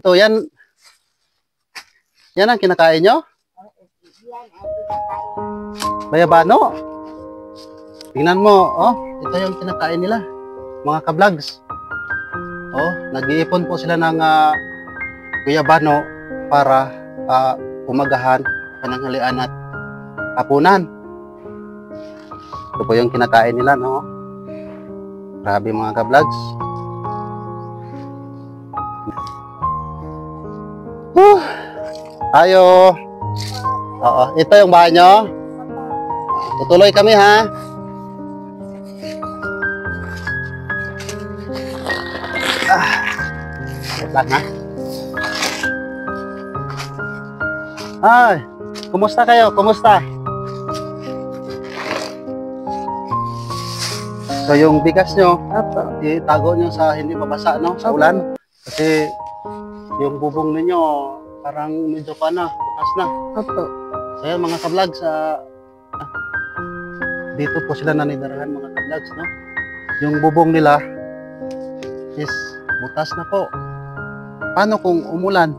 ito, yan ang kinakain nyo? Yan ang kinakain. Bayabano. Tingnan mo, oh, ito yung kinakain nila, mga ka-vlogs. Oh, nag-iipon po sila ng guyabano para umagahan, pananghalian at hapunan. Ito po yung kinakain nila, no? Grabe mga ka-vlogs. Tayo. Oo, ito yung bahay nyo. Tutuloy kami, ha? Wait lang, ha? Ay, kumusta kayo? Kumusta? So yung bigas nyo, itago nyo sa hindi mabasa, no? Sa ulan. Kasi yung bubong ninyo parang medyo bukas na. Opo. So yan mga ka-vlogs, dito po sila nanidarahan mga ka-vlogs, no? Yung bubong nila is butas na po. Paano kung umulan?